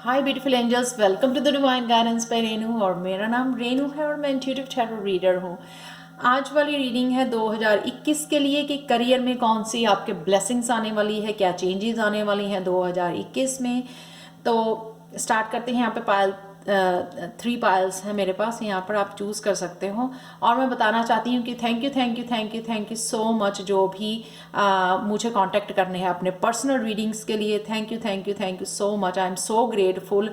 Hi beautiful angels, welcome to the divine guidance by Renu. और मेरा नाम रेनू है और मैं इंट्यूटिव टैरो रीडर हूँ। आज वाली रीडिंग है 2021 के लिए कि करियर में कौन सी आपके ब्लेसिंग्स आने वाली है, क्या चेंजेस आने वाली हैं 2021 में। तो स्टार्ट करते हैं। यहाँ पे पायल 3 पायल्स हैं मेरे पास, यहाँ पर आप चूज़ कर सकते हो। और मैं बताना चाहती हूँ कि थैंक यू सो मच जो भी मुझे कांटेक्ट करने हैं अपने पर्सनल रीडिंग्स के लिए। Thank you so much. I am so grateful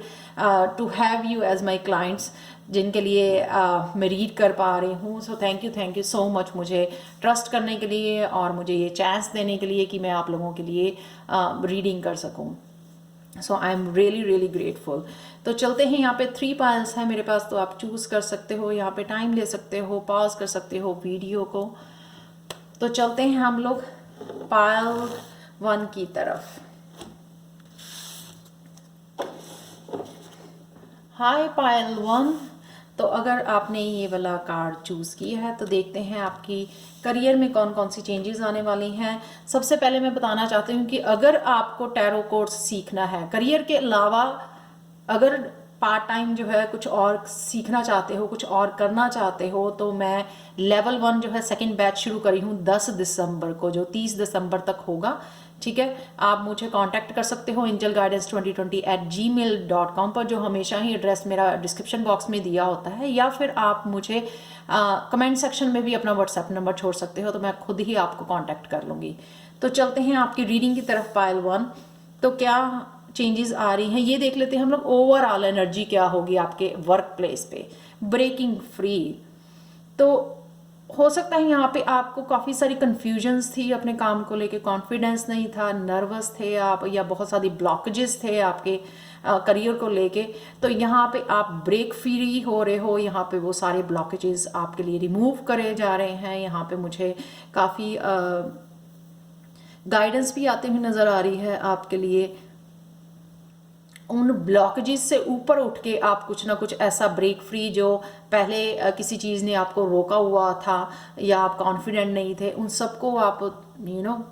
to have you as my clients जिनके लिए मैं रीड कर पा रही हूँ। So thank you so much मुझे ट्रस्ट करने के लिए और मुझे ये चांस देने के लिए कि मैं आप लोगों के लिए रीडिंग कर सकूँ। सो आई एम रियली ग्रेटफुल। तो चलते हैं। यहाँ पे 3 पायल्स हैं मेरे पास, तो आप चूज़ कर सकते हो, यहाँ पे टाइम ले सकते हो, पॉज कर सकते हो वीडियो को। तो चलते हैं हम लोग पायल 1 की तरफ। हाय पायल 1। तो अगर आपने ये वाला कार्ड चूज़ किया है तो देखते हैं आपकी करियर में कौन कौन सी चेंजेस आने वाली हैं। सबसे पहले मैं बताना चाहती हूँ कि अगर आपको टैरो कोर्स सीखना है करियर के अलावा, अगर पार्ट टाइम जो है कुछ और सीखना चाहते हो, कुछ और करना चाहते हो, तो मैं लेवल 1 जो है सेकंड बैच शुरू करी हूँ 10 दिसंबर को, जो 30 दिसंबर तक होगा। ठीक है, आप मुझे कांटेक्ट कर सकते हो angelguidance2020@gmail.com पर, जो हमेशा ही एड्रेस मेरा डिस्क्रिप्शन बॉक्स में दिया होता है, या फिर आप मुझे कमेंट सेक्शन में भी अपना व्हाट्सएप नंबर छोड़ सकते हो, तो मैं खुद ही आपको कांटेक्ट कर लूँगी। तो चलते हैं आपकी रीडिंग की तरफ पायल 1। तो क्या चेंजेस आ रही हैं ये देख लेते हैं हम लोग। ओवरऑल एनर्जी क्या होगी आपके वर्क प्लेस पे। Breaking free. तो हो सकता है यहाँ पे आपको काफ़ी सारी कन्फ्यूजन्स थी अपने काम को लेके, कॉन्फिडेंस नहीं था, नर्वस थे आप, या बहुत सारी ब्लॉकेजेस थे आपके करियर को लेके। तो यहाँ पे आप ब्रेक फ्री हो रहे हो, यहाँ पे वो सारे ब्लॉकेजेस आपके लिए रिमूव करे जा रहे हैं। यहाँ पे मुझे काफ़ी गाइडेंस भी आते हुए नज़र आ रही है आपके लिए। उन ब्लॉकेजेस से ऊपर उठ के आप कुछ ना कुछ ऐसा ब्रेक फ्री, जो पहले किसी चीज़ ने आपको रोका हुआ था या आप कॉन्फिडेंट नहीं थे, उन सबको आप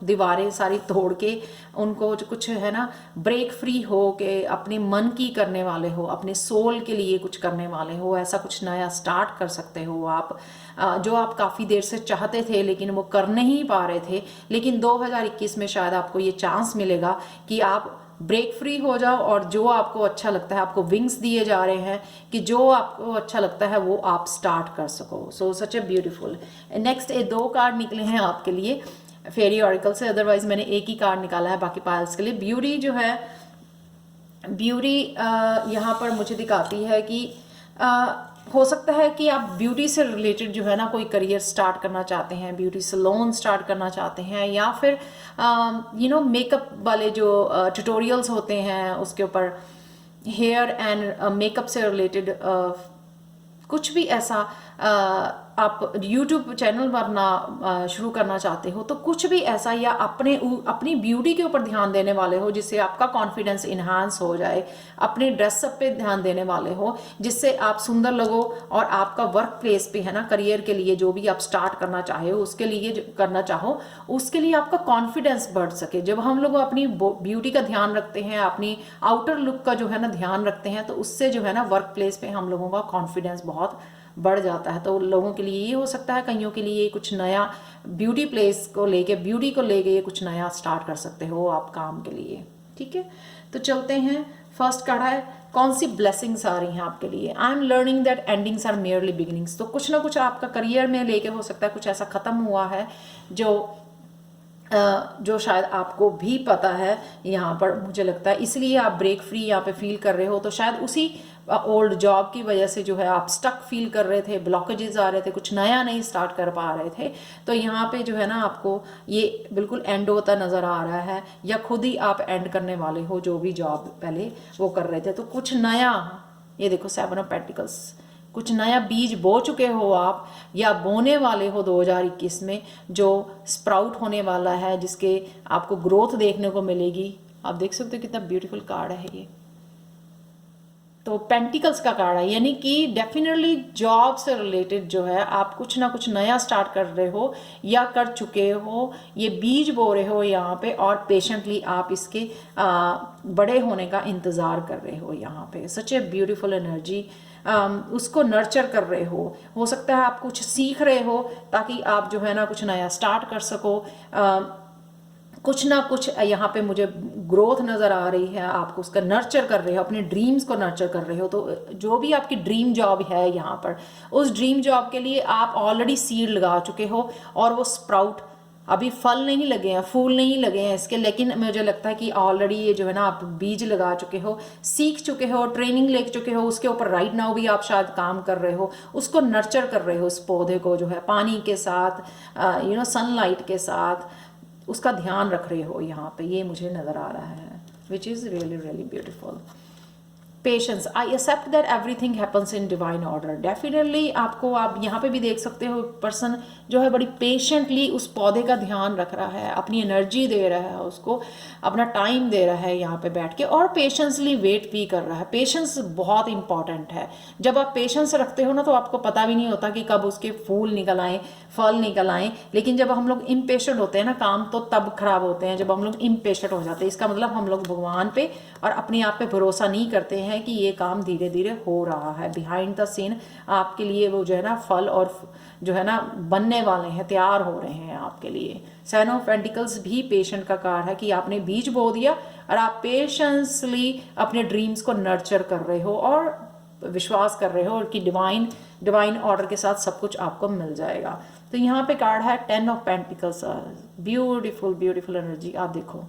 दीवारें सारी तोड़ के उनको जो कुछ है ना ब्रेक फ्री हो के अपने मन की करने वाले हो, अपने सोल के लिए कुछ करने वाले हो। ऐसा कुछ नया स्टार्ट कर सकते हो आप, जो आप काफ़ी देर से चाहते थे लेकिन वो कर नहीं पा रहे थे। लेकिन 2021 में शायद आपको ये चांस मिलेगा कि आप ब्रेक फ्री हो जाओ और जो आपको अच्छा लगता है, आपको विंग्स दिए जा रहे हैं कि जो आपको अच्छा लगता है वो आप स्टार्ट कर सको। सो सच ए ब्यूटीफुल। नेक्स्ट 2 कार्ड निकले हैं आपके लिए फेरी ऑरिकल से, अदरवाइज मैंने एक ही कार्ड निकाला है बाकी पायल्स के लिए। ब्यूटी जो है, ब्यूटी यहाँ पर मुझे दिखाती है कि हो सकता है कि आप ब्यूटी से रिलेटेड जो है ना कोई करियर स्टार्ट करना चाहते हैं, ब्यूटी सैलून स्टार्ट करना चाहते हैं, या फिर मेकअप वाले जो ट्यूटोरियल्स होते हैं उसके ऊपर हेयर एंड मेकअप से रिलेटेड कुछ भी ऐसा आप यूट्यूब चैनल बनना शुरू करना चाहते हो, तो कुछ भी ऐसा, या अपनी ब्यूटी के ऊपर ध्यान देने वाले हो जिससे आपका कॉन्फिडेंस इन्हांस हो जाए, अपने ड्रेसअप पे ध्यान देने वाले हो जिससे आप सुंदर लगो, और आपका वर्क प्लेस पे है ना करियर के लिए जो भी आप स्टार्ट करना चाहे हो उसके लिए करना चाहो, उसके लिए आपका कॉन्फिडेंस बढ़ सके। जब हम लोग अपनी ब्यूटी का ध्यान रखते हैं, अपनी आउटर लुक का जो है ना ध्यान रखते हैं, तो उससे जो है ना वर्क प्लेस पे हम लोगों का कॉन्फिडेंस बहुत बढ़ जाता है। तो लोगों के लिए ये हो सकता है, कईयों के लिए कुछ नया ब्यूटी प्लेस को लेके, ब्यूटी को लेके ये कुछ नया स्टार्ट कर सकते हो आप काम के लिए। ठीक है, तो चलते हैं। फर्स्ट कार्ड है कौन सी ब्लेसिंग्स आ रही हैं आपके लिए। I am learning that endings are merely beginnings. तो कुछ ना कुछ आपका करियर में लेके हो सकता है कुछ ऐसा खत्म हुआ है जो शायद आपको भी पता है यहाँ पर, मुझे लगता है इसलिए आप ब्रेक फ्री यहाँ पे फील कर रहे हो। तो शायद उसी ओल्ड जॉब की वजह से जो है आप स्टक फील कर रहे थे, ब्लॉकेजेस आ रहे थे, कुछ नया नहीं स्टार्ट कर पा रहे थे। तो यहाँ पे जो है ना आपको ये बिल्कुल एंड होता नज़र आ रहा है, या खुद ही आप एंड करने वाले हो जो भी जॉब पहले वो कर रहे थे। तो कुछ नया, ये देखो 7 ऑफ पेंटिकल्स, कुछ नया बीज बो चुके हो आप या बोने वाले हो 2021 में, जो स्प्राउट होने वाला है, जिसके आपको ग्रोथ देखने को मिलेगी। आप देख सकते हो कितना ब्यूटीफुल कार्ड है ये। तो पेंटिकल्स का कार्ड है, यानी कि डेफिनेटली जॉब से रिलेटेड जो है आप कुछ ना कुछ नया स्टार्ट कर रहे हो या कर चुके हो, ये बीज बो रहे हो यहाँ पे, और पेशेंटली आप इसके बड़े होने का इंतज़ार कर रहे हो यहाँ पे। सच ए ब्यूटीफुल एनर्जी। उसको नर्चर कर रहे हो सकता है आप कुछ सीख रहे हो ताकि आप जो है ना कुछ नया स्टार्ट कर सको। कुछ ना कुछ यहाँ पे मुझे ग्रोथ नज़र आ रही है, आपको उसका नर्चर कर रहे हो, अपने ड्रीम्स को नर्चर कर रहे हो। तो जो भी आपकी ड्रीम जॉब है यहाँ पर, उस ड्रीम जॉब के लिए आप ऑलरेडी सीड लगा चुके हो और वो स्प्राउट, अभी फल नहीं लगे हैं, फूल नहीं लगे हैं इसके, लेकिन मुझे लगता है कि ऑलरेडी ये जो है ना आप बीज लगा चुके हो, सीख चुके हो, ट्रेनिंग ले चुके हो, उसके ऊपर राइट नाउ भी आप शायद काम कर रहे हो, उसको नर्चर कर रहे हो, उस पौधे को जो है पानी के साथ, सनलाइट के साथ उसका ध्यान रख रहे हो यहाँ पे, ये मुझे नज़र आ रहा है, which is really really beautiful. Patience, I accept that everything happens in divine order. Definitely आपको, आप यहाँ पे भी देख सकते हो, पर्सन जो है बड़ी पेशेंटली उस पौधे का ध्यान रख रहा है, अपनी एनर्जी दे रहा है, उसको अपना टाइम दे रहा है यहाँ पे बैठ के, और पेशेंसली वेट भी कर रहा है। पेशेंस बहुत इंपॉर्टेंट है। जब आप पेशेंस रखते हो ना तो आपको पता भी नहीं होता कि कब उसके फूल निकल आए, फल निकल आए। लेकिन जब हम लोग इम्पेशेंट होते हैं ना, काम तो तब खराब होते हैं जब हम लोग इम्पेशेंट हो जाते हैं। इसका मतलब हम लोग भगवान पे और अपने आप पे भरोसा नहीं करते हैं कि ये काम धीरे धीरे हो रहा है, बिहाइंड द सीन आपके लिए वो जो है ना फल और जो है ना बनने वाले हैं, तैयार हो रहे हैं आपके लिए। सेवन ऑफ पेंटिकल्स भी पेशेंट का कार्ड है कि आपने बीज बो दिया और आप पेशेंसली अपने ड्रीम्स को नर्चर कर रहे हो और विश्वास कर रहे हो कि डिवाइन ऑर्डर के साथ सब कुछ आपको मिल जाएगा। तो यहाँ पे कार्ड है 10 of pentacles. Beautiful beautiful energy. आप देखो,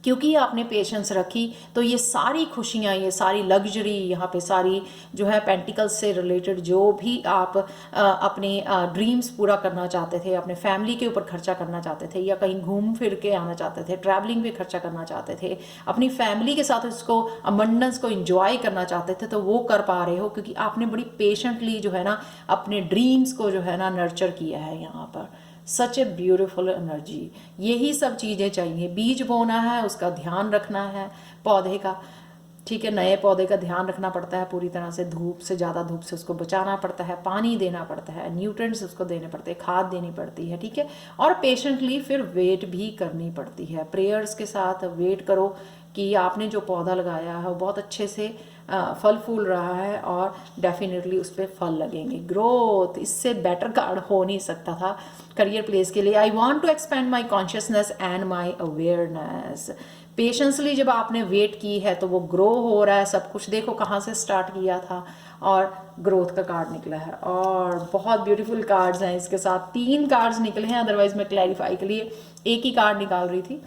क्योंकि आपने पेशेंस रखी तो ये सारी खुशियाँ, ये सारी लग्जरी, यहाँ पे सारी जो है पेंटिकल्स से रिलेटेड जो भी आप अपने ड्रीम्स पूरा करना चाहते थे, अपने फैमिली के ऊपर खर्चा करना चाहते थे, या कहीं घूम फिर के आना चाहते थे, ट्रैवलिंग पे खर्चा करना चाहते थे, अपनी फैमिली के साथ इसको अबंडेंस को एंजॉय करना चाहते थे, तो वो कर पा रहे हो क्योंकि आपने बड़ी पेशेंटली जो है ना अपने ड्रीम्स को जो है ना नर्चर किया है यहाँ पर। सच ए ब्यूटीफुल एनर्जी। यही सब चीज़ें चाहिए। बीज बोना है, उसका ध्यान रखना है पौधे का, ठीक है। नए पौधे का ध्यान रखना पड़ता है पूरी तरह से, धूप से, ज़्यादा धूप से उसको बचाना पड़ता है, पानी देना पड़ता है, न्यूट्रिएंट्स उसको देने पड़ते हैं, खाद देनी पड़ती है, ठीक है। और पेशेंटली फिर वेट भी करनी पड़ती है। प्रेयर्स के साथ वेट करो कि आपने जो पौधा लगाया है वो बहुत अच्छे से फल फूल रहा है और डेफिनेटली उस पर फल लगेंगे। ग्रोथ, इससे बेटर कार्ड हो नहीं सकता था करियर प्लेस के लिए। I want to expand my consciousness and my awareness. Patiently जब आपने वेट की है तो वो ग्रो हो रहा है सब कुछ। देखो कहाँ से स्टार्ट किया था और ग्रोथ का कार्ड निकला है। और बहुत ब्यूटीफुल कार्ड्स हैं इसके साथ। 3 कार्ड्स निकले हैं, अदरवाइज मैं क्लैरिफाई के लिए एक ही कार्ड निकाल रही थी।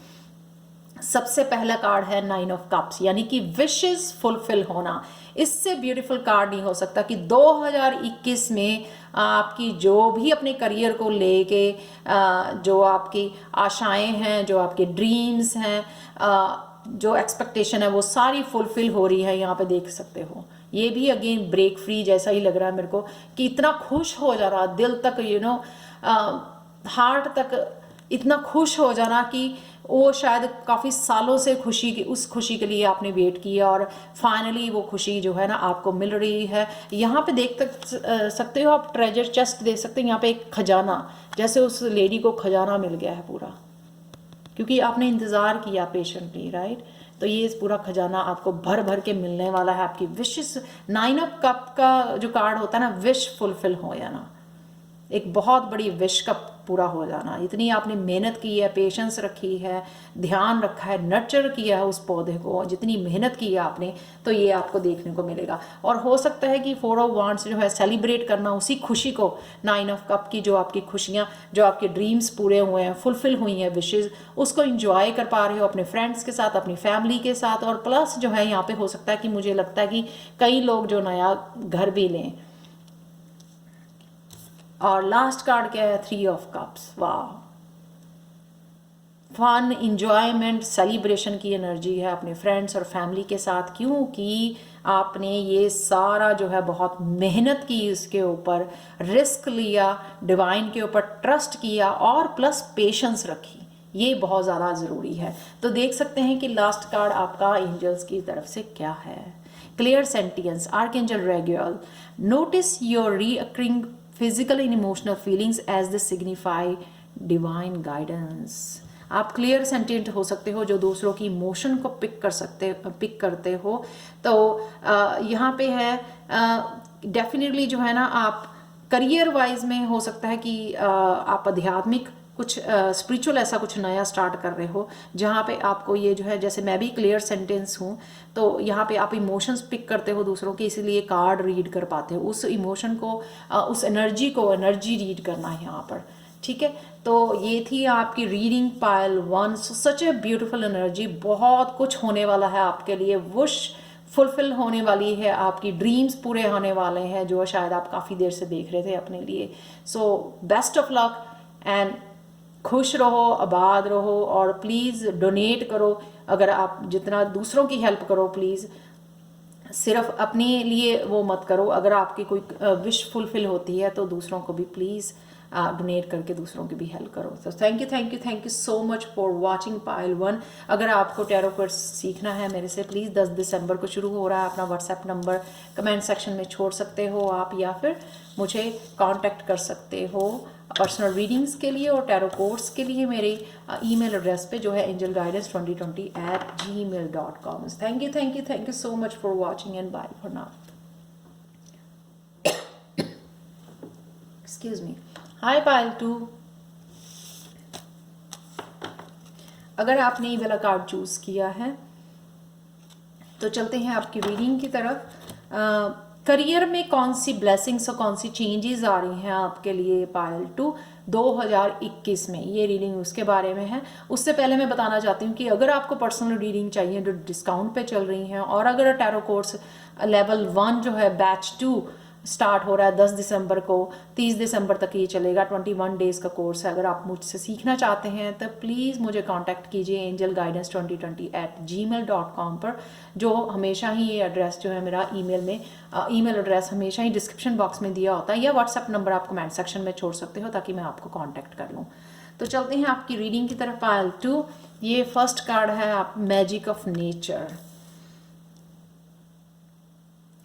सबसे पहला कार्ड है 9 ऑफ कप्स, यानी कि विशेस फुलफिल होना। इससे ब्यूटीफुल कार्ड नहीं हो सकता कि 2021 में आपकी जो भी अपने करियर को लेके जो आपकी आशाएं हैं, जो आपके ड्रीम्स हैं, जो एक्सपेक्टेशन है, वो सारी फुलफिल हो रही है। यहाँ पे देख सकते हो, ये भी अगेन ब्रेक फ्री जैसा ही लग रहा है मेरे को कि इतना खुश हो जा रहा, दिल तक हार्ट तक इतना खुश हो जाना कि वो शायद काफ़ी सालों से उस खुशी के लिए आपने वेट किया और फाइनली वो खुशी जो है ना आपको मिल रही है। यहाँ पे देख सकते हो आप, ट्रेजर चेस्ट देख सकते हैं। यहाँ पे एक खजाना, जैसे उस लेडी को खजाना मिल गया है पूरा, क्योंकि आपने इंतज़ार किया पेशेंटली, राइट। तो ये पूरा खजाना आपको भर भर के मिलने वाला है। आपकी विशेस, 9 ऑफ कप का जो कार्ड होता है ना, विश फुलफिल हो या ना, एक बहुत बड़ी विश का पूरा हो जाना। इतनी आपने मेहनत की है, पेशेंस रखी है, ध्यान रखा है, नर्चर किया है उस पौधे को, जितनी मेहनत की है आपने, तो ये आपको देखने को मिलेगा। और हो सकता है कि 4 ऑफ वांड्स जो है सेलिब्रेट करना उसी खुशी को, 9 ऑफ कप की जो आपकी खुशियाँ, जो आपके ड्रीम्स पूरे हुए हैं, फुलफिल हुई हैं विशेज़, उसको इंजॉय कर पा रहे हो अपने फ्रेंड्स के साथ, अपनी फैमिली के साथ। और प्लस जो है यहाँ पे हो सकता है कि मुझे लगता है कि कई लोग जो नया घर भी लें। और लास्ट कार्ड क्या है, 3 ऑफ कप्स। वाह, फन, इंजॉयमेंट, सेलिब्रेशन की एनर्जी है अपने फ्रेंड्स और फैमिली के साथ, क्योंकि आपने ये सारा जो है बहुत मेहनत की, इसके ऊपर रिस्क लिया, डिवाइन के ऊपर ट्रस्ट किया और प्लस पेशेंस रखी। ये बहुत ज़्यादा ज़रूरी है। तो देख सकते हैं कि लास्ट कार्ड आपका एंजल्स की तरफ से क्या है। clear sentience, Archangel Raguel. Notice your reoccurring physical and emotional feelings as they signify divine guidance. आप क्लियर सेंटिएंट हो सकते हो जो दूसरों की इमोशन को पिक करते हो। तो यहाँ पे है डेफिनेटली जो है ना, आप करियर वाइज में हो सकता है कि आप आध्यात्मिक कुछ स्पिरिचुअल ऐसा कुछ नया स्टार्ट कर रहे हो, जहाँ पे आपको ये जो है, जैसे मैं भी क्लियर सेंटेंस हूँ, तो यहाँ पे आप इमोशंस पिक करते हो दूसरों के, इसीलिए कार्ड रीड कर पाते हो, उस इमोशन को उस एनर्जी को रीड करना है यहाँ पर। ठीक है, तो ये थी आपकी reading pile 1। Such a beautiful energy, बहुत कुछ होने वाला है आपके लिए, विश फुलफिल होने वाली है, आपकी ड्रीम्स पूरे होने वाले हैं जो शायद आप काफ़ी देर से देख रहे थे अपने लिए। So best of luck and खुश रहो, आबाद रहो, और प्लीज़ डोनेट करो। अगर आप जितना दूसरों की हेल्प करो, प्लीज़ सिर्फ अपने लिए वो मत करो। अगर आपकी कोई विश फुलफिल होती है तो दूसरों को भी प्लीज़ डोनेट करके दूसरों की भी हेल्प करो। तो thank you so much for watching pile 1। अगर आपको टैरो कार्ड्स सीखना है मेरे से, प्लीज़ 10 दिसंबर को शुरू हो रहा है। अपना व्हाट्सएप नंबर कमेंट सेक्शन में छोड़ सकते हो आप, या फिर मुझे कांटेक्ट कर सकते हो पर्सनल रीडिंग्स के लिए और टैरो कोर्स के लिए मेरे ईमेल एड्रेस पे जो है angelguidance2020@gmail.com। Thank you so much for watching and bye for now. Excuse me. Hi Payal 2। अगर आपने ये वाला कार्ड चूज किया है तो चलते हैं आपकी रीडिंग की तरफ। करियर में कौन सी ब्लेसिंग्स और कौन सी चेंजेस आ रही हैं आपके लिए पायल 2 2021 में, ये रीडिंग उसके बारे में है। उससे पहले मैं बताना चाहती हूँ कि अगर आपको पर्सनल रीडिंग चाहिए जो डिस्काउंट पे चल रही हैं, और अगर टैरो कोर्स लेवल 1 जो है बैच 2 स्टार्ट हो रहा है 10 दिसंबर को, 30 दिसंबर तक ये चलेगा, 21 डेज़ का कोर्स है। अगर आप मुझसे सीखना चाहते हैं तो प्लीज़ मुझे कांटेक्ट कीजिए angelguidance2020@gmail.com पर, जो हमेशा ही ये एड्रेस जो है मेरा ईमेल एड्रेस हमेशा ही डिस्क्रिप्शन बॉक्स में दिया होता है, या व्हाट्सएप नंबर आप कमेंट सेक्शन में छोड़ सकते हो ताकि मैं आपको कॉन्टैक्ट कर लूँ। तो चलते हैं आपकी रीडिंग की तरफ। पायल 2, ये फर्स्ट कार्ड है आप मैजिक ऑफ नेचर।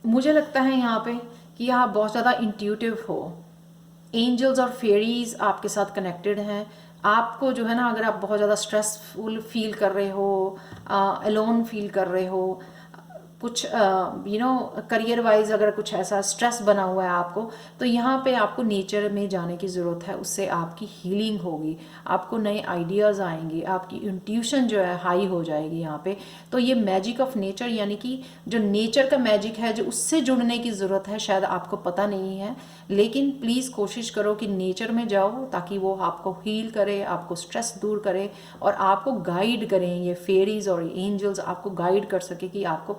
मुझे लगता है यहाँ पे कि आप बहुत ज़्यादा इंट्यूटिव हो, एंजल्स और फेरीज आपके साथ कनेक्टेड हैं। आपको जो है ना, अगर आप बहुत ज़्यादा स्ट्रेसफुल फील कर रहे हो, अलोन फील कर रहे हो, कुछ करियर वाइज अगर कुछ ऐसा स्ट्रेस बना हुआ है आपको, तो यहाँ पे आपको नेचर में जाने की ज़रूरत है। उससे आपकी हीलिंग होगी, आपको नए आइडियाज़ आएंगे, आपकी इंट्यूशन जो है हाई हो जाएगी यहाँ पे। तो ये मैजिक ऑफ नेचर, यानी कि जो नेचर का मैजिक है, जो उससे जुड़ने की ज़रूरत है, शायद आपको पता नहीं है, लेकिन प्लीज़ कोशिश करो कि नेचर में जाओ ताकि वो आपको हील करे, आपको स्ट्रेस दूर करे और आपको गाइड करें। ये फेरीज और एंजल्स आपको गाइड कर सके कि आपको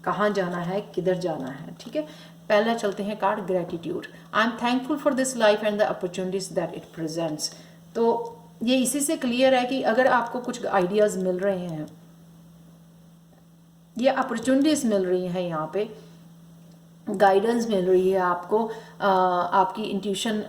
कहाँ जाना है, किधर जाना है। ठीक है, पहला चलते हैं card gratitude. I am thankful for this life and the opportunities that it presents. तो ये इसी से क्लियर है कि अगर आपको कुछ आइडियाज़ मिल रहे हैं या अपॉर्चुनिटीज़ मिल रही हैं, यहाँ पे गाइडेंस मिल रही है आपको, आपकी इंट्यूशन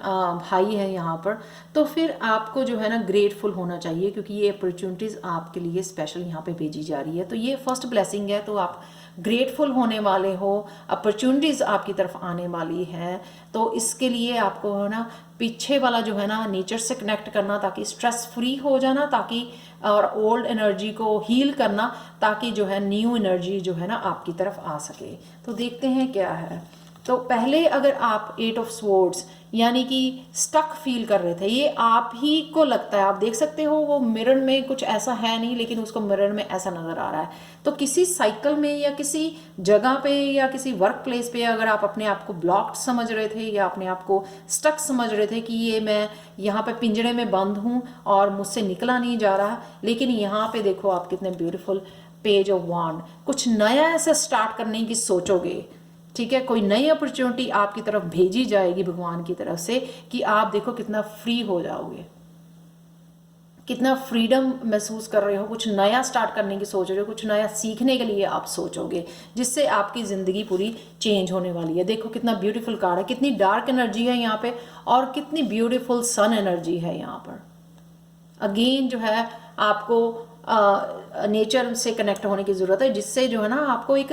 हाई है यहाँ पर, तो फिर आपको जो है ना ग्रेटफुल होना चाहिए, क्योंकि ये अपॉर्चुनिटीज़ आपके लिए स्पेशल यहाँ पे भेजी जा रही है। तो ये फर्स्ट ब्लेसिंग है, तो आप ग्रेटफुल होने वाले हो, अपॉर्चुनिटीज़ आपकी तरफ आने वाली है। तो इसके लिए आपको है ना पीछे वाला जो है ना नेचर से कनेक्ट करना, ताकि स्ट्रेस फ्री हो जाना, ताकि और ओल्ड एनर्जी को हील करना, ताकि जो है न्यू एनर्जी जो है ना आपकी तरफ आ सके। तो देखते हैं क्या है। तो पहले अगर आप 8 ऑफ स्वॉर्ड्स यानी कि स्टक फील कर रहे थे, ये आप ही को लगता है, आप देख सकते हो वो मिरर में कुछ ऐसा है नहीं, लेकिन उसको मिरर में ऐसा नज़र आ रहा है। तो किसी साइकिल में या किसी जगह पे या किसी वर्क प्लेस पे अगर आप अपने आप को ब्लॉक्ड समझ रहे थे या अपने आप को स्टक समझ रहे थे कि ये मैं यहाँ पे पिंजरे में बंद हूँ और मुझसे निकला नहीं जा रहा, लेकिन यहाँ पे देखो आप कितने ब्यूटीफुल पेज ऑफ वांड, कुछ नया ऐसा स्टार्ट करने की सोचोगे। ठीक है, कोई नई अपॉर्चुनिटी आपकी तरफ भेजी जाएगी भगवान की तरफ से, कि आप देखो कितना फ्री हो जाओगे, कितना फ्रीडम महसूस कर रहे हो, कुछ नया स्टार्ट करने की सोच रहे हो, कुछ नया सीखने के लिए आप सोचोगे, जिससे आपकी ज़िंदगी पूरी चेंज होने वाली है। देखो कितना ब्यूटीफुल कार्ड है, कितनी डार्क एनर्जी है यहाँ पे और कितनी ब्यूटीफुल सन एनर्जी है यहाँ पर। अगेन जो है आपको नेचर से कनेक्ट होने की ज़रूरत है, जिससे जो है ना आपको एक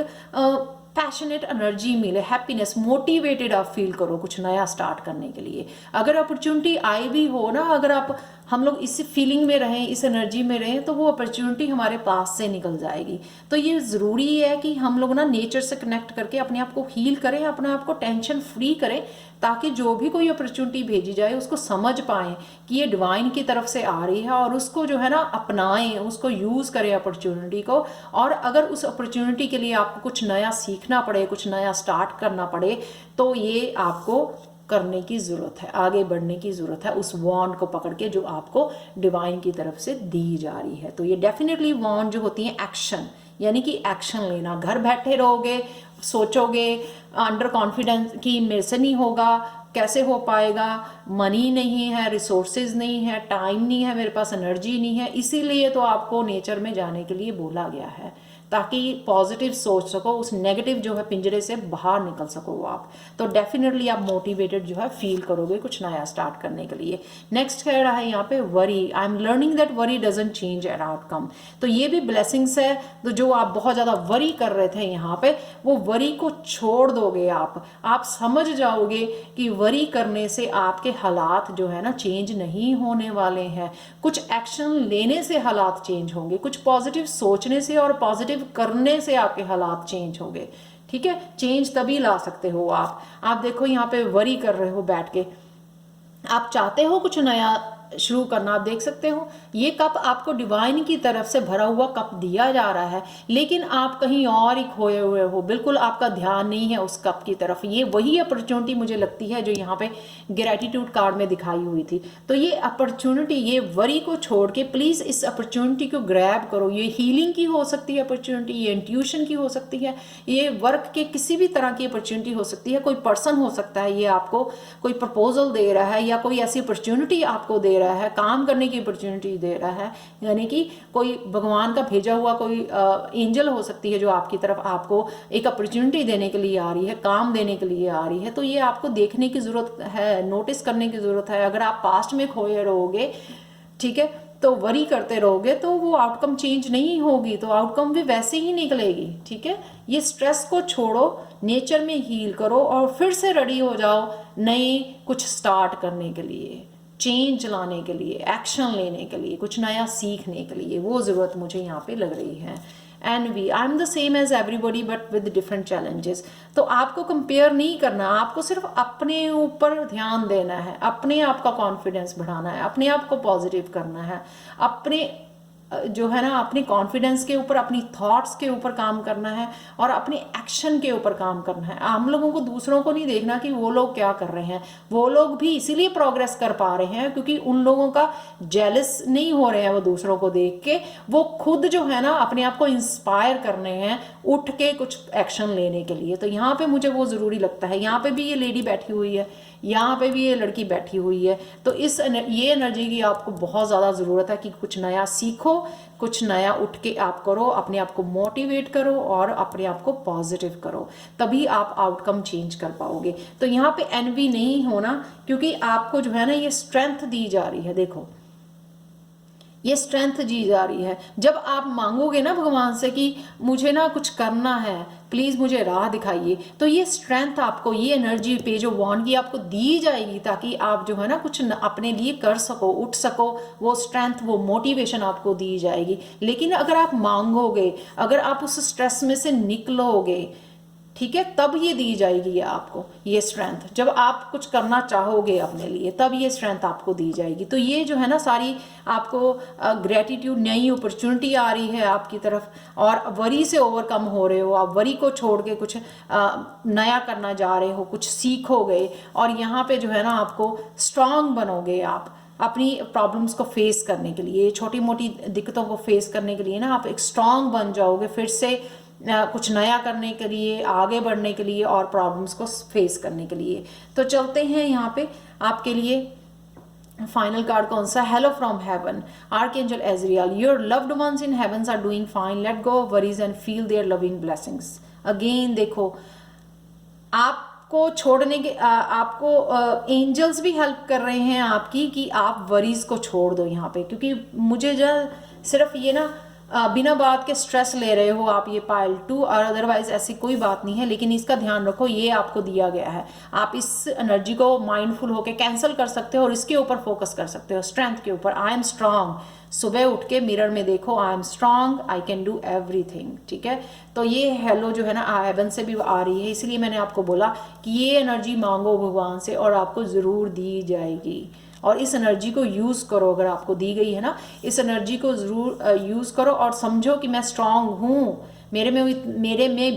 पैशनेट एनर्जी मिले, हैप्पीनेस, मोटिवेटेड आप फील करो कुछ नया स्टार्ट करने के लिए। अगर अपॉर्चुनिटी आई भी हो ना, अगर आप हम लोग इस फीलिंग में रहें, इस एनर्जी में रहें, तो वो अपॉर्चुनिटी हमारे पास से निकल जाएगी। तो ये ज़रूरी है कि हम लोग ना नेचर से कनेक्ट करके अपने आप को हील करें, अपने आप को टेंशन फ्री करें, ताकि जो भी कोई अपॉर्चुनिटी भेजी जाए उसको समझ पाएँ कि ये डिवाइन की तरफ से आ रही है, और उसको जो है ना अपनाएं, उसको यूज़ करें अपॉर्चुनिटी को। और अगर उस अपॉर्चुनिटी के लिए आपको कुछ नया सीखना पड़े, कुछ नया स्टार्ट करना पड़े, तो ये आपको करने की ज़रूरत है, आगे बढ़ने की ज़रूरत है उस वॉन्ड को पकड़ के जो आपको डिवाइन की तरफ से दी जा रही है। तो ये डेफिनेटली वॉन्ड जो होती है एक्शन, यानी कि एक्शन लेना। घर बैठे रहोगे, सोचोगे अंडर कॉन्फिडेंस कि मेरे से नहीं होगा, कैसे हो पाएगा, मनी नहीं है, रिसोर्सेज नहीं है, टाइम नहीं है, मेरे पास एनर्जी नहीं है, इसीलिए तो आपको नेचर में जाने के लिए बोला गया है, ताकि पॉजिटिव सोच सको, उस नेगेटिव जो है पिंजरे से बाहर निकल सको आप। तो डेफिनेटली आप मोटिवेटेड जो है फील करोगे कुछ नया स्टार्ट करने के लिए। नेक्स्ट कह रहा है यहाँ पे worry, I am learning that worry doesn't change an outcome. तो ये भी ब्लेसिंग्स है। तो जो आप बहुत ज़्यादा वरी कर रहे थे यहाँ पे, वो वरी को छोड़ दोगे आप समझ जाओगे कि वरी करने से आपके हालात जो है ना चेंज नहीं होने वाले हैं। कुछ एक्शन लेने से हालात चेंज होंगे, कुछ पॉजिटिव सोचने से और पॉजिटिव करने से आपके हालात चेंज होंगे। ठीक है, चेंज तभी ला सकते हो आप देखो यहाँ पे वरी कर रहे हो बैठ के, आप चाहते हो कुछ नया शुरू करना। आप देख सकते हो ये कप आपको डिवाइन की तरफ से भरा हुआ कप दिया जा रहा है, लेकिन आप कहीं और ही खोए हुए हो, बिल्कुल आपका ध्यान नहीं है उस कप की तरफ। ये वही अपॉर्चुनिटी मुझे लगती है जो यहाँ पे ग्रेटिट्यूड कार्ड में दिखाई हुई थी। तो ये अपॉर्चुनिटी, ये वरी को छोड़ के प्लीज़ इस अपॉर्चुनिटी को ग्रैब करो। ये हीलिंग की हो सकती है अपॉर्चुनिटी, ये इंट्यूशन की हो सकती है, ये वर्क के किसी भी तरह की अपॉर्चुनिटी हो सकती है। कोई पर्सन हो सकता है, ये आपको कोई प्रपोजल दे रहा है या कोई ऐसी अपॉर्चुनिटी आपको दे रहा है, काम करने की अपॉर्चुनिटी दे रहा है, यानी कि कोई भगवान का भेजा हुआ कोई एंजल हो सकती है जो आपकी तरफ आपको एक अपॉर्चुनिटी देने के लिए आ रही है, काम देने के लिए आ रही है। तो ये आपको देखने की ज़रूरत है, नोटिस करने की ज़रूरत है। अगर आप पास्ट में खोए रहोगे, ठीक है, तो वरी करते रहोगे, तो वो आउटकम चेंज नहीं होगी, तो आउटकम भी वैसे ही निकलेगी। ठीक है, ये स्ट्रेस को छोड़ो, नेचर में हील करो और फिर से रेडी हो जाओ नई कुछ स्टार्ट करने के लिए, चेंज लाने के लिए, एक्शन लेने के लिए, कुछ नया सीखने के लिए। वो ज़रूरत मुझे यहाँ पे लग रही है। Envy, I am the same as everybody but with different challenges. तो आपको कंपेयर नहीं करना, आपको सिर्फ अपने ऊपर ध्यान देना है, अपने आप का कॉन्फिडेंस बढ़ाना है, अपने आप को पॉजिटिव करना है, अपने जो है ना अपनी कॉन्फिडेंस के ऊपर, अपनी थॉट्स के ऊपर काम करना है और अपने एक्शन के ऊपर काम करना है। हम लोगों को दूसरों को नहीं देखना कि वो लोग क्या कर रहे हैं। वो लोग भी इसीलिए प्रोग्रेस कर पा रहे हैं क्योंकि उन लोगों का जेलस नहीं हो रहे हैं वो दूसरों को देख के, वो खुद जो है ना अपने आप को इंस्पायर करने हैं उठ के कुछ एक्शन लेने के लिए। तो यहाँ पे मुझे वो ज़रूरी लगता है। यहाँ पे भी ये लेडी बैठी हुई है, यहाँ पे भी ये लड़की बैठी हुई है, तो ये एनर्जी की आपको बहुत ज़्यादा ज़रूरत है कि कुछ नया सीखो, कुछ नया उठ के आप करो, अपने आप को मोटिवेट करो और अपने आप को पॉजिटिव करो, तभी आप आउटकम चेंज कर पाओगे। तो यहाँ पे एनवी नहीं होना, क्योंकि आपको जो है ना ये स्ट्रेंथ दी जा रही है। देखो ये स्ट्रेंथ दी जा रही है। जब आप मांगोगे ना भगवान से कि मुझे ना कुछ करना है, प्लीज़ मुझे राह दिखाइए, तो ये स्ट्रेंथ आपको, ये एनर्जी पे जो वॉन्ड की आपको दी जाएगी ताकि आप जो है ना कुछ अपने लिए कर सको, उठ सको। वो स्ट्रेंथ, वो मोटिवेशन आपको दी जाएगी। लेकिन अगर आप मांगोगे, अगर आप उस स्ट्रेस में से निकलोगे, ठीक है, तब ये दी जाएगी आपको ये स्ट्रेंथ। जब आप कुछ करना चाहोगे अपने लिए, तब ये स्ट्रेंथ आपको दी जाएगी। तो ये जो है ना सारी आपको ग्रेटिट्यूड, नई अपॉर्चुनिटी आ रही है आपकी तरफ और वरी से ओवरकम हो रहे हो। आप वरी को छोड़ के कुछ नया करना जा रहे हो, कुछ सीखोगे और यहाँ पे जो है ना आपको स्ट्रांग बनोगे। आप अपनी प्रॉब्लम्स को फेस करने के लिए, छोटी मोटी दिक्कतों को फेस करने के लिए ना आप एक स्ट्रांग बन जाओगे, फिर से कुछ नया करने के लिए, आगे बढ़ने के लिए और प्रॉब्लम्स को फेस करने के लिए। तो चलते हैं यहाँ पे आपके लिए फाइनल कार्ड कौन सा, hello from heaven, archangel Azrael, your loved ones in heavens are doing fine, let go of worries and feel their loving blessings. Again देखो, आपको छोड़ने के आपको एंजल्स भी हेल्प कर रहे हैं आपकी कि आप वरीज को छोड़ दो यहाँ पे, क्योंकि मुझे जो सिर्फ ये ना बिना बात के स्ट्रेस ले रहे हो आप ये पाइल 2, और अदरवाइज ऐसी कोई बात नहीं है, लेकिन इसका ध्यान रखो ये आपको दिया गया है। आप इस एनर्जी को माइंडफुल होकर कैंसिल कर सकते हो और इसके ऊपर फोकस कर सकते हो, स्ट्रेंथ के ऊपर। आई एम स्ट्रांग, सुबह उठ के मिरर में देखो, I am strong, I can do everything. ठीक है, तो ये हेलो जो है ना हेवन से भी आ रही है, इसलिए मैंने आपको बोला कि ये एनर्जी मांगो भगवान से और आपको ज़रूर दी जाएगी। और इस एनर्जी को यूज़ करो, अगर आपको दी गई है ना, इस एनर्जी को ज़रूर यूज़ करो और समझो कि मैं स्ट्रांग हूँ, मेरे में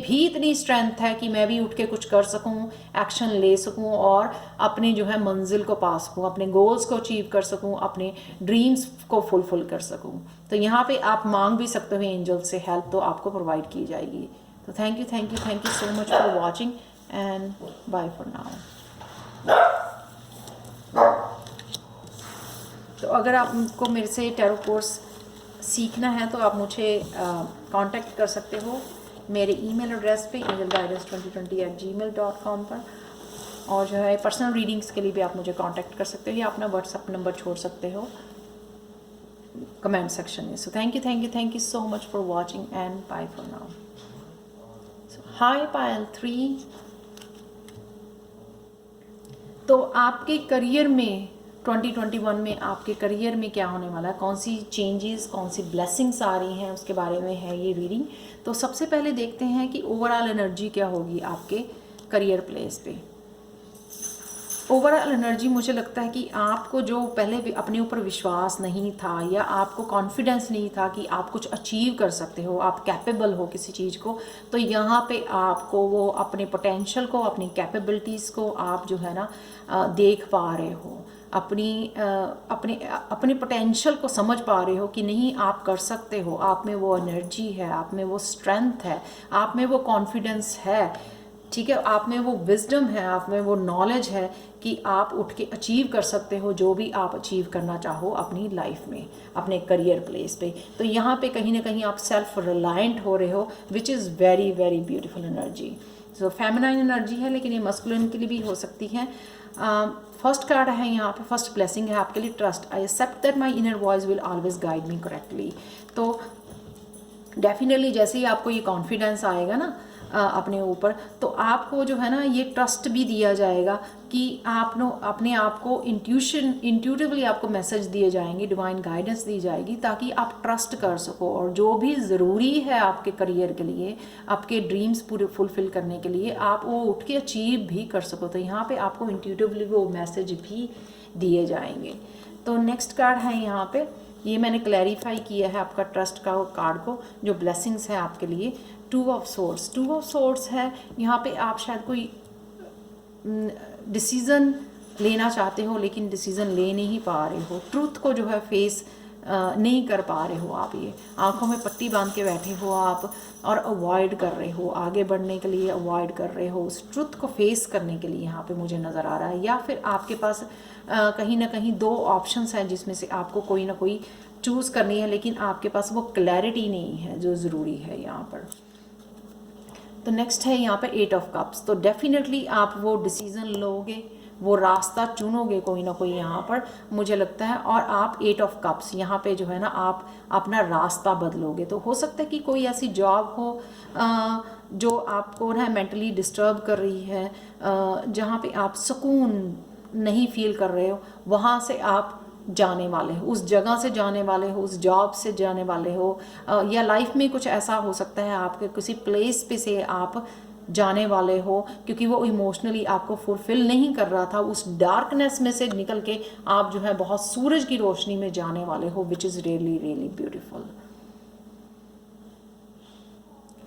भी इतनी स्ट्रेंथ है कि मैं भी उठ के कुछ कर सकूँ, एक्शन ले सकूँ और अपनी जो है मंजिल को पा सकूँ, अपने गोल्स को अचीव कर सकूँ, अपने ड्रीम्स को फुलफिल कर सकूँ। तो यहाँ पे आप मांग भी सकते हो एंजल से हेल्प, तो आपको प्रोवाइड की जाएगी। तो thank you so much for watching and bye for now. तो अगर आपको मेरे से टैरो कोर्स सीखना है तो आप मुझे कांटेक्ट कर सकते हो मेरे ईमेल एड्रेस पे angelguidance2020@gmail.com पर, और जो है पर्सनल रीडिंग्स के लिए भी आप मुझे कांटेक्ट कर सकते हो या अपना व्हाट्सअप नंबर छोड़ सकते हो कमेंट सेक्शन में। So thank you so much for watching and bye for now. Hi Payal 3। तो आपके करियर में 2021 में आपके करियर में क्या होने वाला है, कौन सी चेंजेस, कौन सी ब्लेसिंग्स आ रही हैं, उसके बारे में है ये रीडिंग। तो सबसे पहले देखते हैं कि ओवरऑल एनर्जी क्या होगी आपके करियर प्लेस पे। ओवरऑल एनर्जी मुझे लगता है कि आपको जो पहले अपने ऊपर विश्वास नहीं था या आपको कॉन्फिडेंस नहीं था कि आप कुछ अचीव कर सकते हो, आप कैपेबल हो किसी चीज़ को, तो यहाँ पे आपको वो अपने पोटेंशियल को, अपनी कैपेबिलिटीज़ को आप जो है ना देख पा रहे हो, अपने पोटेंशियल को समझ पा रहे हो कि नहीं आप कर सकते हो, आप में वो एनर्जी है, आप में वो स्ट्रेंथ है, आप में वो कॉन्फिडेंस है। ठीक है, आप में वो विजडम है, आप में वो नॉलेज है कि आप उठ के अचीव कर सकते हो जो भी आप अचीव करना चाहो अपनी लाइफ में, अपने करियर प्लेस पे। तो यहाँ पे कहीं ना कहीं आप सेल्फ रिलायंट हो रहे हो, which is very very beautiful energy. So feminine energy है, लेकिन ये मस्कुलिन के लिए भी हो सकती है। फर्स्ट कार्ड है यहाँ पे, फर्स्ट ब्लेसिंग है आपके लिए, trust. I accept that my inner voice will always guide me correctly. तो डेफिनेटली जैसे ही आपको ये कॉन्फिडेंस आएगा ना अपने ऊपर, तो आपको जो है ना ये ट्रस्ट भी दिया जाएगा कि अपने आप को इंट्यूटिवली आपको मैसेज दिए जाएंगे, डिवाइन गाइडेंस दी जाएगी ताकि आप ट्रस्ट कर सको और जो भी ज़रूरी है आपके करियर के लिए, आपके ड्रीम्स पूरे फुलफिल करने के लिए, आप वो उठ के अचीव भी कर सको। तो यहाँ पे आपको इंट्यूटिवली वो मैसेज भी दिए जाएंगे। तो नेक्स्ट कार्ड है यहाँ पे, ये मैंने क्लैरिफाई किया है आपका ट्रस्ट का कार्ड को, जो ब्लेसिंग्स है आपके लिए। 2 ऑफ सोर्ड्स है यहाँ पे। आप शायद कोई डिसीज़न लेना चाहते हो लेकिन डिसीज़न ले नहीं पा रहे हो, ट्रूथ को जो है फेस नहीं कर पा रहे हो आप, ये आंखों में पट्टी बांध के बैठे हो आप और अवॉइड कर रहे हो, आगे बढ़ने के लिए अवॉइड कर रहे हो, उस ट्रुथ को फेस करने के लिए यहाँ पे मुझे नज़र आ रहा है। या फिर आपके पास कहीं ना कहीं 2 ऑप्शंस हैं जिसमें से आपको कोई ना कोई चूज़ करनी है, लेकिन आपके पास वो क्लैरिटी नहीं है जो ज़रूरी है यहाँ पर। तो नेक्स्ट है यहाँ पे 8 ऑफ कप्स। तो डेफिनेटली आप वो डिसीज़न लोगे, वो रास्ता चुनोगे कोई ना कोई यहाँ पर मुझे लगता है, और आप 8 ऑफ कप्स यहाँ पे जो है ना आप अपना रास्ता बदलोगे। तो हो सकता है कि कोई ऐसी जॉब हो जो आपको ना मेंटली डिस्टर्ब कर रही है, जहाँ पे आप सुकून नहीं फील कर रहे हो, वहाँ से आप जाने वाले हो, उस जगह से जाने वाले हो, उस जॉब से जाने वाले हो, या लाइफ में कुछ ऐसा हो सकता है आपके किसी प्लेस पे से आप जाने वाले हो क्योंकि वो इमोशनली आपको फुलफिल नहीं कर रहा था। उस डार्कनेस में से निकल के आप जो है बहुत सूरज की रोशनी में जाने वाले हो, विच इज़ रियली रियली ब्यूटीफुल।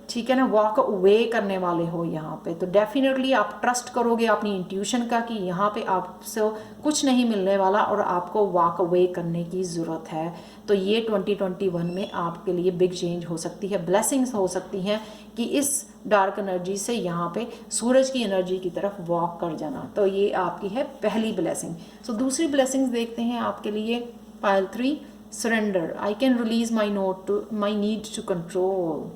ठीक है ना, वॉक अवे करने वाले हो यहाँ पे। तो डेफिनेटली आप ट्रस्ट करोगे अपनी इंट्यूशन का कि यहाँ पे आपसे कुछ नहीं मिलने वाला और आपको वॉक अवे करने की ज़रूरत है। तो ये 2021 में आपके लिए बिग चेंज हो सकती है, ब्लेसिंग्स हो सकती हैं कि इस डार्क एनर्जी से यहाँ पे सूरज की एनर्जी की तरफ वॉक कर जाना। तो ये आपकी है पहली ब्लेसिंग। सो दूसरी ब्लेसिंग्स देखते हैं आपके लिए। Pile 3, surrender. I can release my need to control.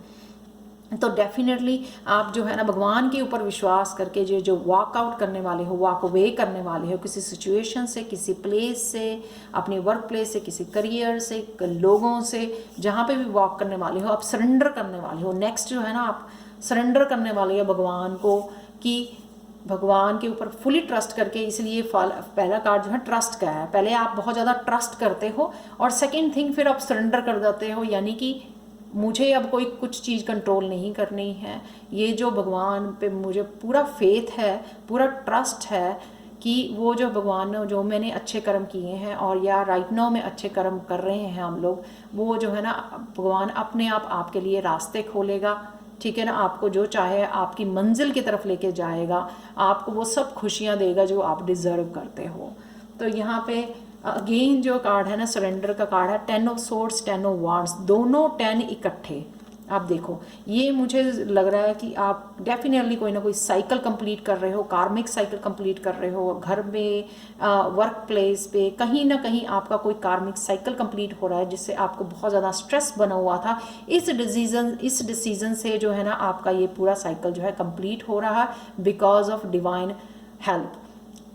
तो डेफिनेटली आप जो है ना भगवान के ऊपर विश्वास करके जो वॉकआउट करने वाले हो, वॉक अवे करने वाले हो किसी सिचुएशन से, किसी प्लेस से, अपने वर्क प्लेस से, किसी करियर से, लोगों से, जहाँ पे भी वॉक करने वाले हो, आप सरेंडर करने वाले हो। नेक्स्ट जो है ना आप सरेंडर करने वाले हो भगवान को, कि भगवान के ऊपर फुली ट्रस्ट करके। इसलिए पहला कार्ड जो है ट्रस्ट का है। पहले आप बहुत ज़्यादा ट्रस्ट करते हो और सेकेंड थिंग फिर आप सरेंडर कर देते हो, यानी कि मुझे अब कोई कुछ चीज़ कंट्रोल नहीं करनी है। ये जो भगवान पे मुझे पूरा फेथ है, पूरा ट्रस्ट है कि वो जो भगवान ने जो मैंने अच्छे कर्म किए हैं और या राइट नाउ में अच्छे कर्म कर रहे हैं हम लोग, वो जो है ना भगवान अपने आप आपके लिए रास्ते खोलेगा। ठीक है ना, आपको जो चाहे आपकी मंजिल की तरफ लेके जाएगा, आपको वो सब खुशियाँ देगा जो आप डिज़र्व करते हो। तो यहाँ पे अगेन जो कार्ड है ना सरेंडर का कार्ड है, 10 ऑफ सोर्ड्स, 10 ऑफ वांड्स, दोनों 10 इकट्ठे। आप देखो, ये मुझे लग रहा है कि आप डेफिनेटली कोई ना कोई साइकिल कंप्लीट कर रहे हो, कार्मिक साइकिल कंप्लीट कर रहे हो, घर में, वर्क प्लेस पे, कहीं ना कहीं आपका कोई कार्मिक साइकिल कंप्लीट हो रहा है जिससे आपको बहुत ज़्यादा स्ट्रेस बना हुआ था। इस डिसीजन से जो है ना आपका ये पूरा साइकिल जो है कंप्लीट हो रहा है बिकॉज ऑफ डिवाइन हेल्प,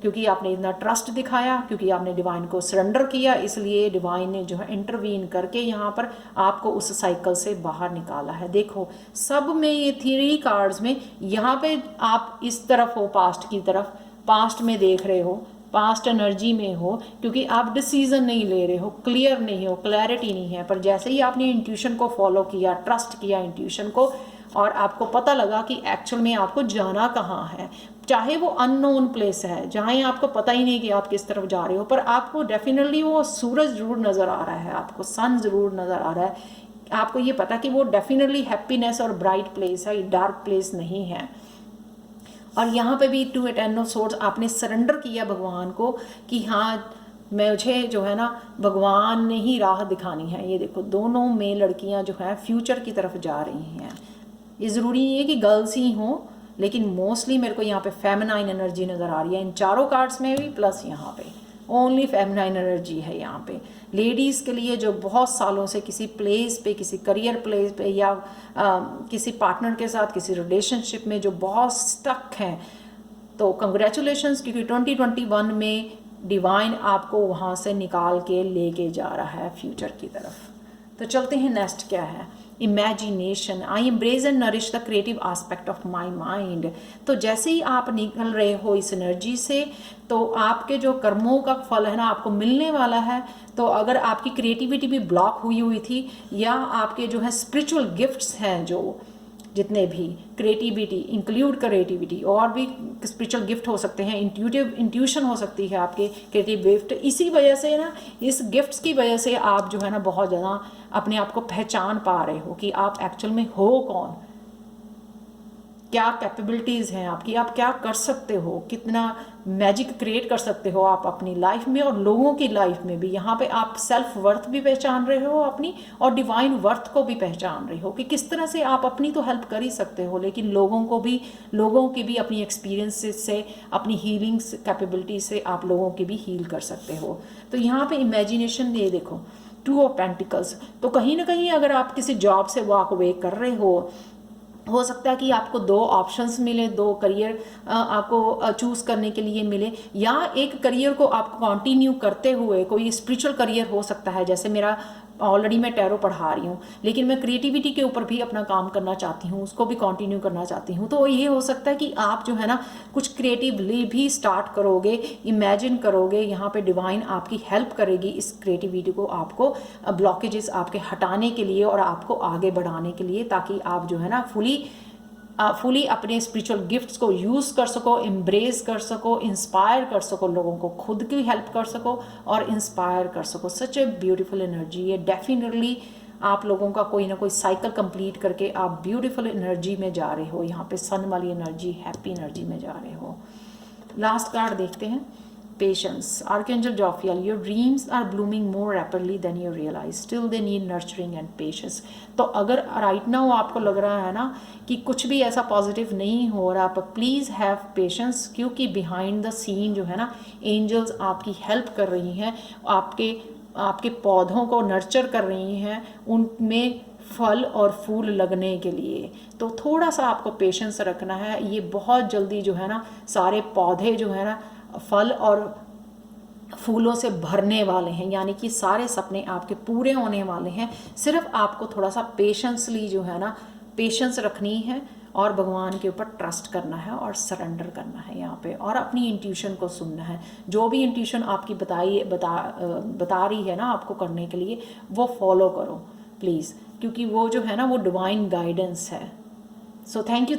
क्योंकि आपने इतना ट्रस्ट दिखाया, क्योंकि आपने डिवाइन को सरेंडर किया, इसलिए डिवाइन ने जो है इंटरवीन करके यहाँ पर आपको उस साइकिल से बाहर निकाला है। देखो सब में ये 3 कार्ड्स में यहाँ पे आप इस तरफ हो, पास्ट की तरफ, पास्ट में देख रहे हो, पास्ट एनर्जी में हो, क्योंकि आप डिसीजन नहीं ले रहे हो, क्लियर नहीं हो, क्लैरिटी नहीं है। पर जैसे ही आपने इंट्यूशन को फॉलो किया, ट्रस्ट किया इंट्यूशन को, और आपको पता लगा कि एक्चुअल में आपको जाना कहाँ है, चाहे वो अननोन प्लेस है जहाँ आपको पता ही नहीं कि आप किस तरफ जा रहे हो, पर आपको डेफिनेटली वो सूरज ज़रूर नज़र आ रहा है, आपको सन ज़रूर नज़र आ रहा है, आपको ये पता कि वो डेफिनेटली हैप्पीनेस और ब्राइट प्लेस है, डार्क प्लेस नहीं है। और यहाँ पे भी 2 10 ऑफ सोर्ड्स आपने सरेंडर किया भगवान को कि हाँ मुझे जो है ना भगवान ने ही राह दिखानी है। ये देखो दोनों में लड़कियाँ जो हैं फ्यूचर की तरफ जा रही हैं। ये ज़रूरी नहीं है कि गर्ल्स ही हों, लेकिन मोस्टली मेरे को यहाँ पे फेमिनाइन एनर्जी नज़र आ रही है इन चारों कार्ड्स में भी, प्लस यहाँ पे ओनली फेमिनाइन एनर्जी है यहाँ पे। लेडीज़ के लिए जो बहुत सालों से किसी प्लेस पे, किसी करियर प्लेस पे या किसी पार्टनर के साथ किसी रिलेशनशिप में जो बहुत स्टक हैं, तो कंग्रेचुलेशंस, क्योंकि 2021 में डिवाइन आपको वहाँ से निकाल के लेके जा रहा है फ्यूचर की तरफ। तो चलते हैं नेक्स्ट क्या है, imagination. I embrace and nourish the creative aspect of my mind. तो जैसे ही आप निकल रहे हो इस एनर्जी से, तो आपके जो कर्मों का फल है ना आपको मिलने वाला है। तो अगर आपकी क्रिएटिविटी भी ब्लॉक हुई हुई थी, या आपके जो है स्पिरिचुअल गिफ्ट्स हैं, जो जितने भी क्रिएटिविटी इंक्लूड क्रिएटिविटी और भी स्पिरिचुअल गिफ्ट हो सकते हैं, इंट्यूशन हो सकती है आपके क्रिएटिव गिफ्ट, इसी वजह से ना इस गिफ्ट्स की वजह से आप जो है ना बहुत ज़्यादा अपने आप को पहचान पा रहे हो कि आप एक्चुअल में हो कौन, क्या कैपेबिलिटीज़ हैं आपकी, आप क्या कर सकते हो, कितना मैजिक क्रिएट कर सकते हो आप अपनी लाइफ में और लोगों की लाइफ में भी। यहाँ पे आप सेल्फ वर्थ भी पहचान रहे हो अपनी, और डिवाइन वर्थ को भी पहचान रहे हो कि किस तरह से आप अपनी तो हेल्प कर ही सकते हो, लेकिन लोगों की भी अपनी एक्सपीरियंस से, अपनी हीलिंग कैपेबिलिटी से आप लोगों की भी हील कर सकते हो। तो यहाँ पे इमेजिनेशन, ये देखो 2 ऑफ पेंटिकल्स। तो कहीं ना कहीं अगर आप किसी जॉब से वॉक अवे कर रहे हो सकता है कि आपको 2 ऑप्शंस मिले, 2 करियर आपको चूज़ करने के लिए मिले, या एक करियर को आपको कंटिन्यू करते हुए कोई स्पिरिचुअल करियर हो सकता है। जैसे मेरा ऑलरेडी मैं टैरो पढ़ा रही हूँ, लेकिन मैं क्रिएटिविटी के ऊपर भी अपना काम करना चाहती हूँ, उसको भी कंटिन्यू करना चाहती हूँ। तो ये हो सकता है कि आप जो है ना कुछ क्रिएटिवली भी स्टार्ट करोगे, इमेजिन करोगे, यहाँ पे डिवाइन आपकी हेल्प करेगी इस क्रिएटिविटी को, आपको ब्लॉकेजेस आपके हटाने के लिए और आपको आगे बढ़ाने के लिए, ताकि आप जो है ना फुली अपने स्पिरिचुअल गिफ्ट्स को यूज़ कर सको, एम्ब्रेस कर सको, इंस्पायर कर सको, लोगों को खुद की हेल्प कर सको और इंस्पायर कर सको। सच ए ब्यूटीफुल एनर्जी है। डेफिनेटली आप लोगों का कोई ना कोई साइकिल कंप्लीट करके आप ब्यूटीफुल एनर्जी में जा रहे हो, यहाँ पे सन वाली एनर्जी, हैप्पी एनर्जी में जा रहे हो। लास्ट कार्ड देखते हैं, patience. Archangel Jophiel, your dreams are blooming more rapidly than you realise, still they need nurturing and patience. तो अगर राइट नाउ आपको लग रहा है ना कि कुछ भी ऐसा पॉजिटिव नहीं हो रहा, पर प्लीज़ हैव पेशेंस, क्योंकि बिहाइंड द सीन जो है ना एंजल्स आपकी हेल्प कर रही हैं, आपके पौधों को नर्चर कर रही हैं, उनमें फल और फूल लगने के लिए। तो थोड़ा सा आपको पेशेंस रखना है। ये बहुत जल्दी जो है ना सारे पौधे जो है ना फल और फूलों से भरने वाले हैं, यानी कि सारे सपने आपके पूरे होने वाले हैं। सिर्फ आपको थोड़ा सा पेशेंसली जो है ना पेशेंस रखनी है और भगवान के ऊपर ट्रस्ट करना है और सरेंडर करना है यहाँ पे, और अपनी इंट्यूशन को सुनना है। जो भी इंट्यूशन आपकी बता रही है ना आपको करने के लिए, वो फॉलो करो प्लीज़, क्योंकि वो जो है ना वो डिवाइन गाइडेंस है। सो thank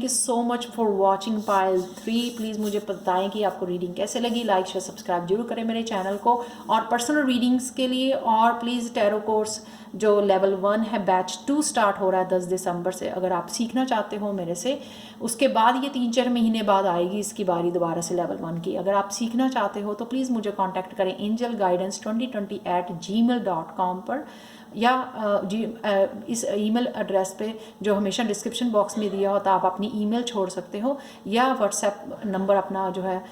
you so much for watching pile 3। Please मुझे बताएं कि आपको रीडिंग कैसे लगी। लाइक शेयर सब्सक्राइब जरूर करें मेरे चैनल को। और पर्सनल रीडिंग्स के लिए और प्लीज़ टैरो कोर्स जो लेवल 1 है बैच 2 स्टार्ट हो रहा है 10 दिसंबर से। अगर आप सीखना चाहते हो मेरे से, उसके बाद ये 3-4 महीने बाद आएगी इसकी बारी दोबारा से लेवल 1 की। अगर आप सीखना चाहते हो तो प्लीज़ मुझे कॉन्टैक्ट करें angelguidance2020@gmail.com पर, या इस ईमेल एड्रेस पे जो हमेशा डिस्क्रिप्शन बॉक्स में दिया होता, आप अपनी ईमेल छोड़ सकते हो, या व्हाट्सएप नंबर अपना जो है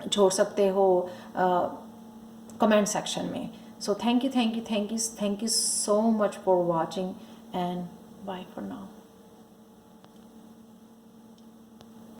छोड़ सकते हो कमेंट सेक्शन में। So thank you so much for watching and bye for now.